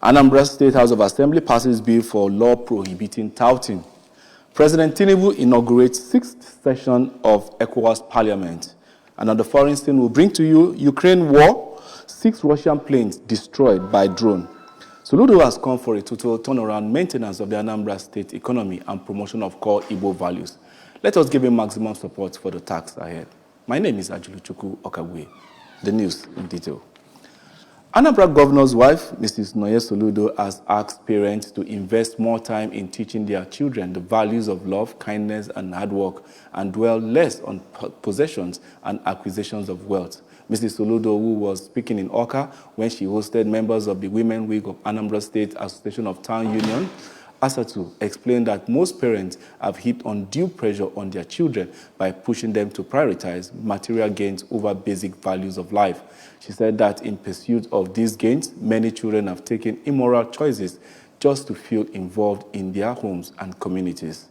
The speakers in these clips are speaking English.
Anambra State House of Assembly passes bill for law prohibiting touting. President Tinubu inaugurates 6th session of ECOWAS Parliament. And on the foreign scene, we'll bring to you Ukraine war, 6 Russian planes destroyed by drone. Soludo has come for a total turnaround maintenance of the Anambra State economy and promotion of core Igbo values. Let us give him maximum support for the tasks ahead. My name is Ajuluchukwu Okagwe. The news in detail. Anambra Governor's wife, Mrs. Noye Soludo, has asked parents to invest more time in teaching their children the values of love, kindness, and hard work, and dwell less on possessions and acquisitions of wealth. Mrs. Soludo, who was speaking in Awka when she hosted members of the Women Week of Anambra State Association of Town Union, ASATU, explained that most parents have heaped undue pressure on their children by pushing them to prioritize material gains over basic values of life. She said that in pursuit of these gains, many children have taken immoral choices just to feel involved in their homes and communities.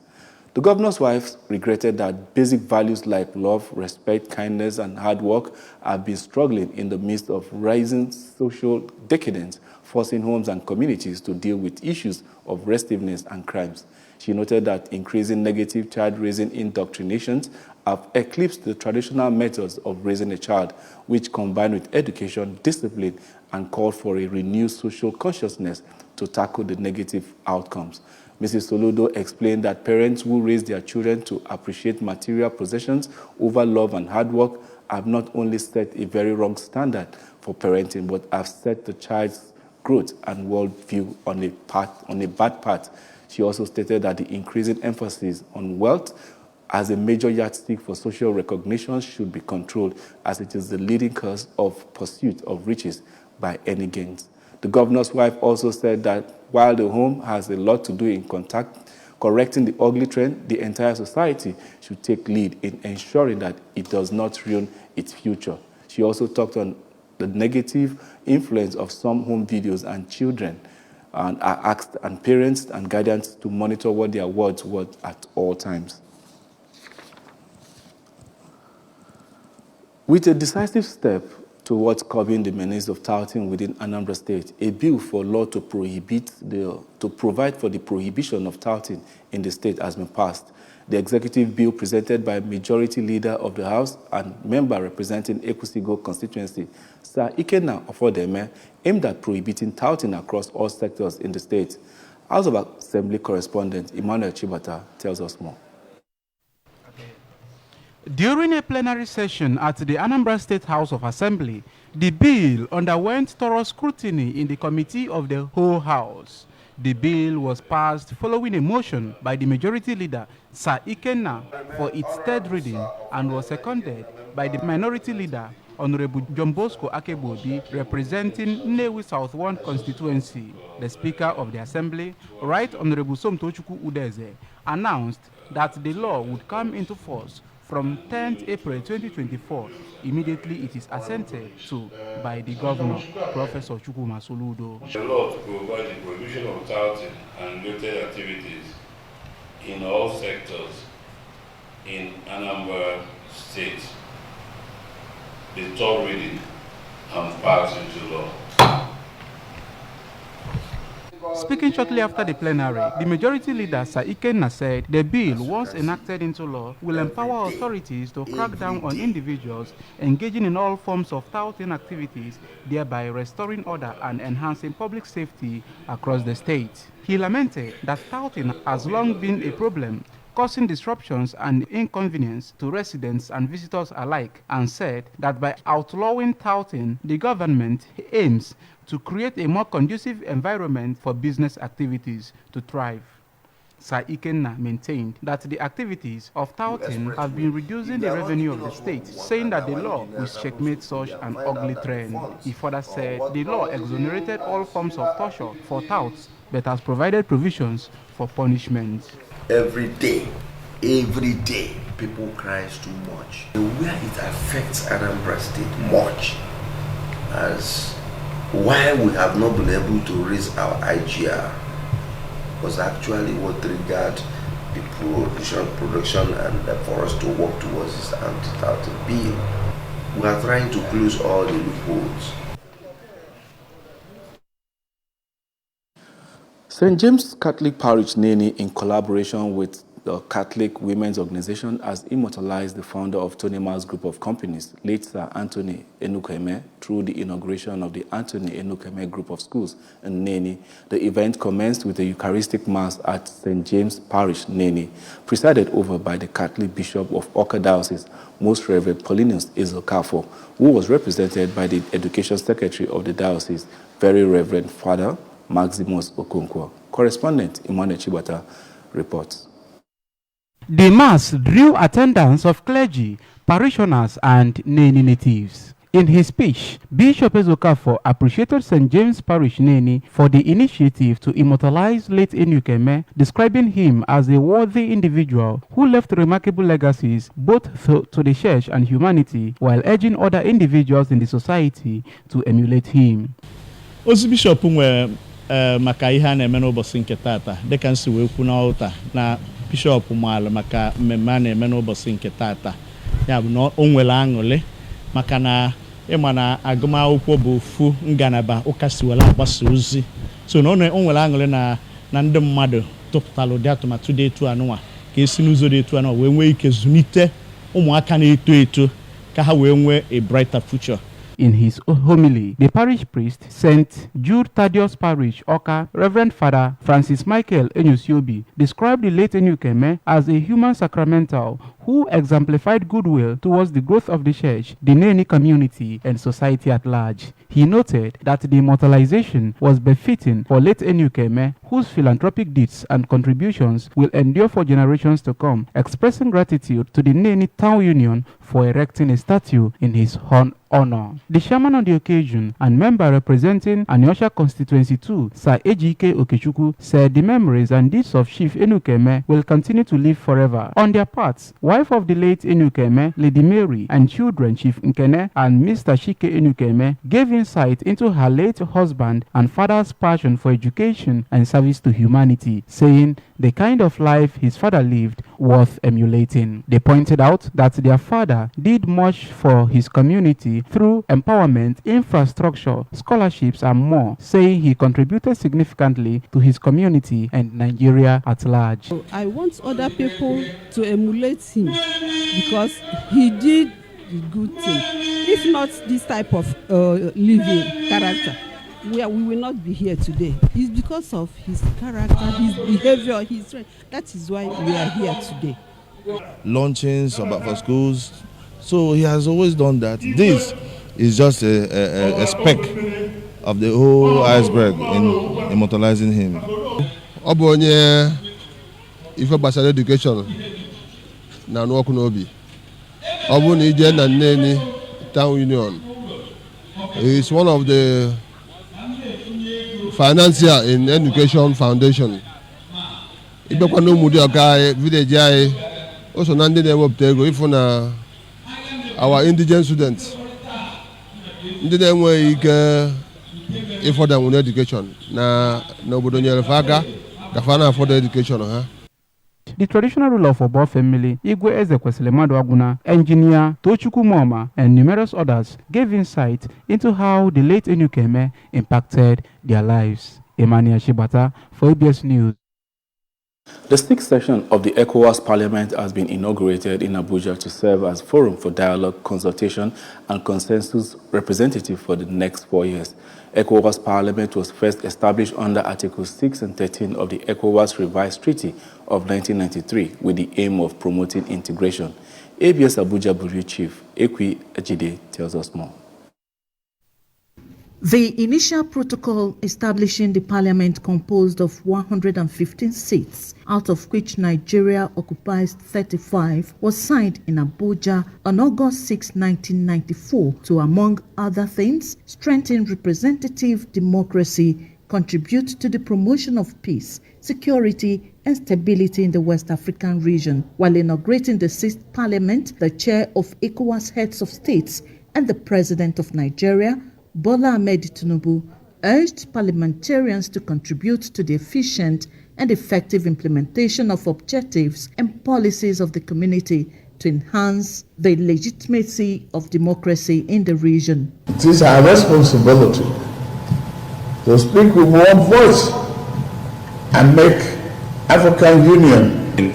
The governor's wife regretted that basic values like love, respect, kindness, and hard work have been struggling in the midst of rising social decadence, forcing homes and communities to deal with issues of restiveness and crimes. She noted that increasing negative child-raising indoctrinations have eclipsed the traditional methods of raising a child, which combined with education, discipline, and called for a renewed social consciousness to tackle the negative outcomes. Mrs. Soludo explained that parents who raise their children to appreciate material possessions over love and hard work have not only set a very wrong standard for parenting, but have set the child's growth and worldview on a bad path. She also stated that the increasing emphasis on wealth as a major yardstick for social recognition should be controlled, as it is the leading cause of pursuit of riches by any gains. The governor's wife also said that while the home has a lot to do in correcting the ugly trend, the entire society should take lead in ensuring that it does not ruin its future. She also talked on the negative influence of some home videos and children, and asked parents and guardians to monitor what their words were at all times. With a decisive step towards curbing the menace of touting within Anambra State, a bill for law to provide for the prohibition of touting in the state has been passed. The executive bill presented by Majority Leader of the House and member representing Ekusigo constituency, Sir Ikenna Ofodeme, aimed at prohibiting touting across all sectors in the state. House of Assembly correspondent Emmanuel Chibata tells us more. During a plenary session at the Anambra State House of Assembly, the bill underwent thorough scrutiny in the committee of the whole House. The bill was passed following a motion by the Majority Leader, Sir Ikenna, for its third reading and was seconded by the Minority Leader, Honorable John Bosco Akebodi, representing Nnewi South 1 constituency. The Speaker of the Assembly, Right Honorable Somtochukwu Udeze, announced that the law would come into force from 10th April 2024, immediately it is assented to by the Governor, Professor Chukwuma Soludo. The law to provide the prohibition of touting and related activities in all sectors in Anambra State, the third reading and passed into law. Speaking shortly after the plenary, the Majority Leader, Sir Ikenna, said the bill, once enacted into law, will empower authorities to crack down on individuals engaging in all forms of touting activities, thereby restoring order and enhancing public safety across the state. He lamented that touting has long been a problem, causing disruptions and inconvenience to residents and visitors alike, and said that by outlawing touting, the government aims to create a more conducive environment for business activities to thrive. Sir Ikenna maintained that the activities of touting have been reducing the revenue of the state, saying that the law will checkmate such an ugly trend. He further said the law exonerated all forms of torture for touts, but has provided provisions for punishment. Every day, people cries too much. The way it affects Anambra State much, as why we have not been able to raise our IGR was actually what triggered the production and for us to work towards this anti-touting bill. We are trying to close all the loopholes. St. James Catholic Parish Neni, in collaboration with the Catholic Women's Organization, has immortalized the founder of Tonima's group of companies, late Sir Anthony Enukeme, through the inauguration of the Anthony Enukeme Group of Schools in Neni. The event commenced with a Eucharistic Mass at St. James Parish Neni, presided over by the Catholic Bishop of Awka Diocese, Most Reverend Paulinus Ezokafo, who was represented by the Education Secretary of the Diocese, Very Reverend Father Maximus Okonkwo. Correspondent Emmanuel Chibata reports. The Mass drew attendance of clergy, parishioners, and Neni natives. In his speech, Bishop Ezokafo appreciated St. James Parish Neni for the initiative to immortalize late Enukeme, describing him as a worthy individual who left remarkable legacies both to the church and humanity, while urging other individuals in the society to emulate him. Ozi Bishop nwe maka ihe a na-eme n'ụbọchị nke tata dịka nsi wee kwu n'ọta na Bishop maala maka mmemme a na-eme n'ụbọchị nke tata ya bụ na o nwere aṅụrị maka na ịma na agụmakwụkwọ bụ ofu ngalaba ụka si were agbasa ozi so na o nwere aṅụrị na ndị mmadụ tụpụtara ụdị atụmatụ dị etu anụnwa ka esi n'ụzọ dị etu anụnwa wee nwee ike zụlite ụmụaka na-eto eto ka ha wee nwee a brighter future. In his homily, the parish priest, St. Jude Thaddeus Parish, Awka, Reverend Father Francis Michael Enyusiobi, described the late Enukeme as a human sacramental who exemplified goodwill towards the growth of the church, the Neni community, and society at large. He noted that the immortalization was befitting for late Enukeme, whose philanthropic deeds and contributions will endure for generations to come, expressing gratitude to the Neni Town Union for erecting a statue in his honor. The chairman on the occasion and member representing Anyosha Constituency 2, Sir Ejike Okechukwu, said the memories and deeds of Chief Enukeme will continue to live forever. On their parts, wife of the late Enukeme, Lady Mary, and children Chief Nkene and Mr. Shike Enukeme gave insight into her late husband and father's passion for education and service to humanity, saying the kind of life his father lived worth emulating. They pointed out that their father did much for his community through empowerment, infrastructure, scholarships, and more, saying he contributed significantly to his community and Nigeria at large. I want other people to emulate him because he did the good thing. If not this type of living character, we will not be here today. It's because of his character, his behavior, his strength. That is why we are here today. Launchings about for schools. So he has always done that. This is just a speck of the whole iceberg in immortalizing him. Obonye ife gbasara education na n'ọkụ n'obi. Ọ bụ na ije na Neni Town Union. He is one of the financier in Education Foundation. Ibekwa na ụmụdị ọka village anyị o so na ndị na-ewepụta ego ifu na our indigent students ndị na-enweghị ike ịfọda nwere education na obodo nyere fa aka ka fa na afford education ha. The traditional ruler of Obo family, Igwe Ezekwesili Maduaguna, engineer Tochukwu Muoma, and numerous others gave insight into how the late Enukeme impacted their lives. Emmanuel Chibata for ABS News. The sixth session of the ECOWAS Parliament has been inaugurated in Abuja to serve as forum for dialogue, consultation, and consensus representative for the next 4 years. ECOWAS Parliament was first established under Articles 6 and 13 of the ECOWAS Revised Treaty of 1993 with the aim of promoting integration. ABS Abuja Bureau Chief Ekwi Ejide tells us more. The initial protocol establishing the parliament composed of 115 seats, out of which Nigeria occupies 35, was signed in Abuja on August 6, 1994 to, among other things, strengthen representative democracy, contribute to the promotion of peace, security, and stability in the West African region. While inaugurating the sixth parliament, the chair of ECOWAS heads of states and the president of Nigeria, Bola Ahmed Tinubu, urged parliamentarians to contribute to the efficient and effective implementation of objectives and policies of the community to enhance the legitimacy of democracy in the region. It is our responsibility to speak with one voice and make African Union.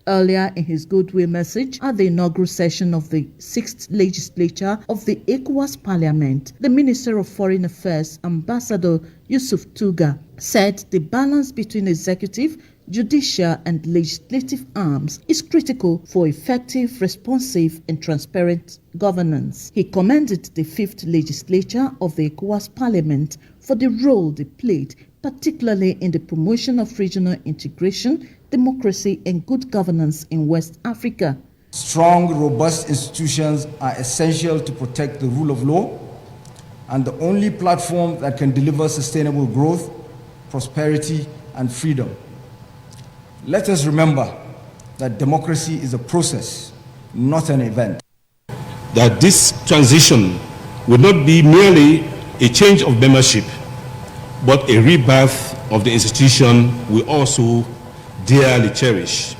Earlier in his goodwill message at the inaugural session of the 6th legislature of the ECOWAS Parliament, the Minister of Foreign Affairs, Ambassador Yusuf Tuga, said the balance between executive, judicial and legislative arms is critical for effective, responsive and transparent governance. He commended the 5th legislature of the ECOWAS Parliament for the role they played, particularly in the promotion of regional integration, democracy and good governance in West Africa. Strong, robust institutions are essential to protect the rule of law and the only platform that can deliver sustainable growth, prosperity and freedom. Let us remember that democracy is a process, not an event. That this transition will not be merely a change of membership, but a rebirth of the institution we also dearly cherish.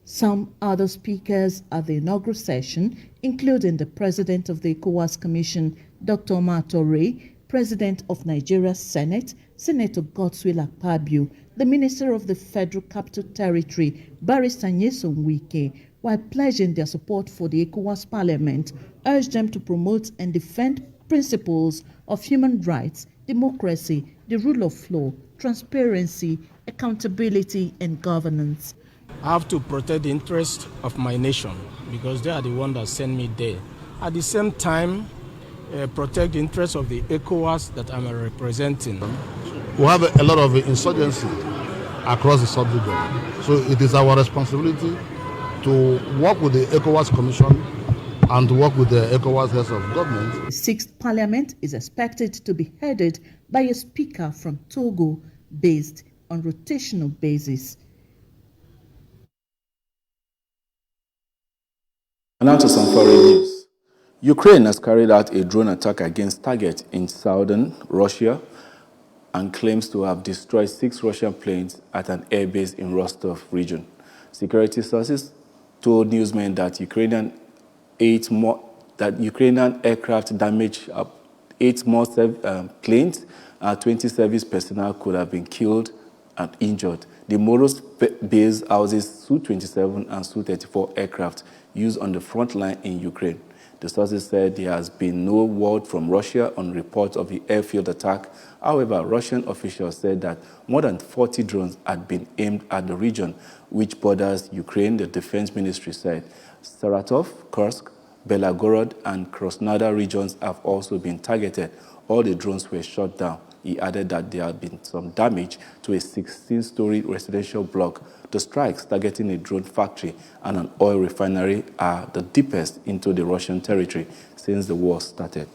Some other speakers at the inaugural session, including the President of the ECOWAS Commission, Dr. Omar Torre, President of Nigeria's Senate, Senator Godswill Akpabio, the Minister of the Federal Capital Territory, Barrister Nyesom Wike, while pledging their support for the ECOWAS Parliament, urged them to promote and defend principles of human rights, democracy, the rule of law, transparency, accountability and governance. I have to protect the interests of my nation because they are the ones that sent me there. At the same time, protect the interests of the ECOWAS that I'm representing. We have a lot of insurgency across the sub-region. So it is our responsibility to work with the ECOWAS Commission and to work with the ECOWAS heads of government. The 6th Parliament is expected to be headed by a speaker from Togo, based on rotational basis. And now to some foreign news. Ukraine has carried out a drone attack against targets in southern Russia and claims to have destroyed 6 Russian planes at an airbase in Rostov region. Security sources told newsmen that Ukrainian aircraft damaged 8 more planes. 20 service personnel could have been killed and injured. The Moros base houses Su-27 and Su-34 aircraft used on the front line in Ukraine. The sources said there has been no word from Russia on reports of the airfield attack. However, Russian officials said that more than 40 drones had been aimed at the region, which borders Ukraine, the defense ministry said. Saratov, Kursk, Belgorod, and Krasnodar regions have also been targeted. All the drones were shot down. He added that there had been some damage to a 16-story residential block. The strikes targeting a drone factory and an oil refinery are the deepest into the Russian territory since the war started.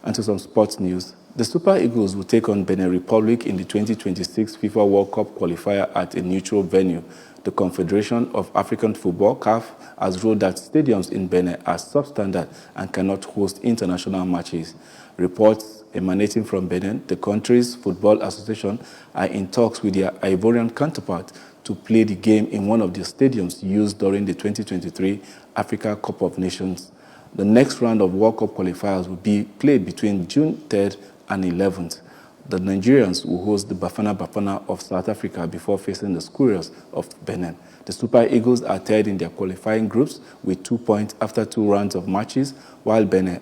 And to some sports news. The Super Eagles will take on Benin Republic in the 2026 FIFA World Cup qualifier at a neutral venue. The Confederation of African Football, CAF, has ruled that stadiums in Benin are substandard and cannot host international matches. Reports emanating from Benin, the country's football association, are in talks with their Ivorian counterpart to play the game in one of the stadiums used during the 2023 Africa Cup of Nations. The next round of World Cup qualifiers will be played between June 3rd and 11th. The Nigerians will host the Bafana Bafana of South Africa before facing the Squirrels of Benin. The Super Eagles are third in their qualifying groups with 2 points after 2 rounds of matches, while Benin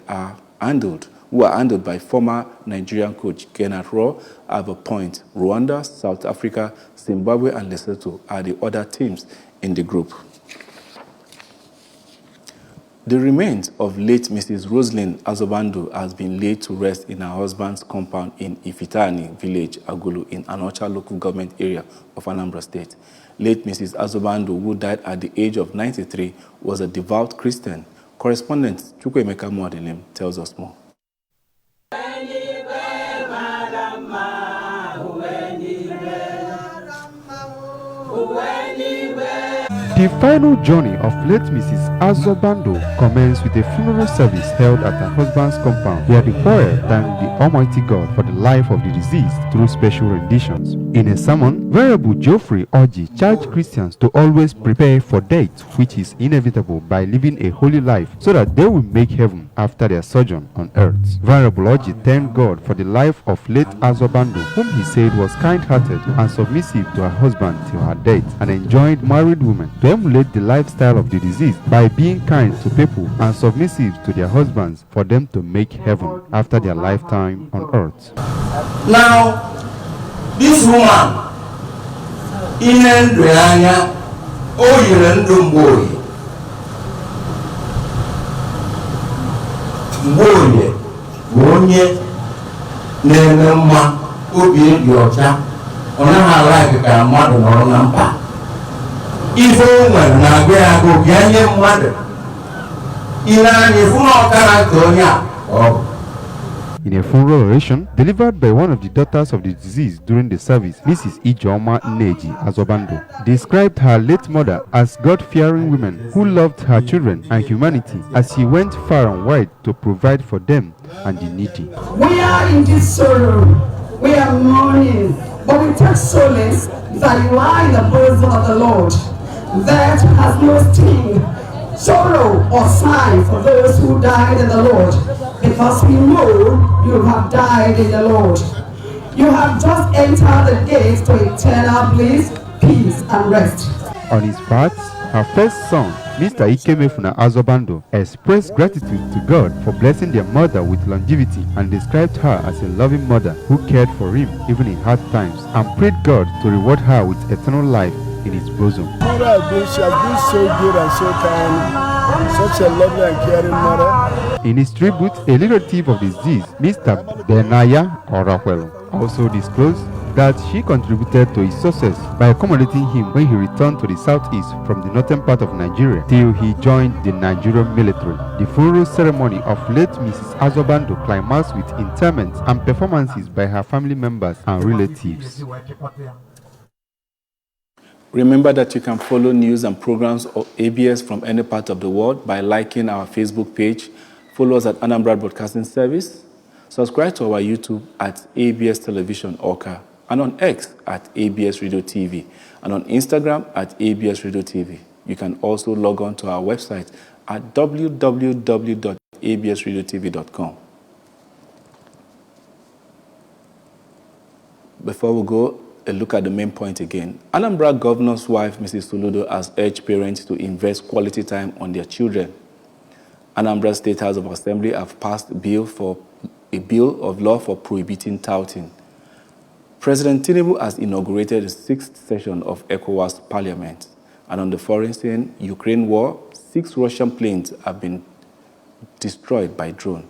who are handled by former Nigerian coach Gennard Rohr, have a point. Rwanda, South Africa, Zimbabwe and Lesotho are the other teams in the group. The remains of late Mrs. Roselyn Azobando has been laid to rest in her husband's compound in Ifitani village, Agulu, in Anocha local government area of Anambra State. Late Mrs. Azobando, who died at the age of 93, was a devout Christian. Correspondent Chukwuemeka Modilim tells us more. The final journey of late Mrs. Azobando commenced with a funeral service held at her husband's compound, where the choir thanked the Almighty God for the life of the deceased through special renditions. In a sermon, Venerable Geoffrey Orji charged Christians to always prepare for death, which is inevitable, by living a holy life so that they will make heaven after their sojourn on earth. Venerable Orji thanked God for the life of late Azobando, whom he said was kind-hearted and submissive to her husband till her death, and enjoined married women to emulate the lifestyle of the deceased by being kind to people and submissive to their husbands for them to make heaven after their lifetime on earth. Now, this woman, Inen Dreanya, Oyirendumboy, Mboye, Wonye, Nenema, Obi Yocha, Onaha like a mother or Nampa. If woman, Nagaya, Ganya mother, Inan, if not Karatonia, In a funeral oration delivered by one of the daughters of the deceased during the service, Mrs. Ijoma Neji Azobando described her late mother as God-fearing woman who loved her children and humanity as she went far and wide to provide for them and the needy. We are in this sorrow, we are mourning, but we take solace that you are in the bosom of the Lord. That has no sting, sorrow or sign for those who died in the Lord, because we know you have died in the Lord. You have just entered the gates to eternal bliss, peace and rest. On his part, her first son, Mr. Ikemefuna Azobando, expressed gratitude to God for blessing their mother with longevity and described her as a loving mother who cared for him even in hard times and prayed God to reward her with eternal life in his bosom. Mother she has been so good and so kind, such a lovely and caring mother. In his tribute, a relative of the deceased, Mr. Benaya Orahuelo, also disclosed that she contributed to his success by accommodating him when he returned to the southeast from the northern part of Nigeria till he joined the Nigerian military. The funeral ceremony of late Mrs. Azobando climaxed with interment and performances by her family members and relatives. Remember that you can follow news and programs of ABS from any part of the world by liking our Facebook page, follow us at Anambra Broadcasting Service, subscribe to our YouTube at ABS Television Oka, and on X at ABS Radio TV, and on Instagram at ABS Radio TV. You can also log on to our website at www.absradiotv.com. Before we go, a look at the main point again. Anambra Governor's wife, Mrs. Soludo, has urged parents to invest quality time on their children. Anambra State House of Assembly have passed a bill of law for prohibiting touting. President Tinubu has inaugurated the 6th session of ECOWAS Parliament. And on the foreign scene, Ukraine war, 6 Russian planes have been destroyed by drone.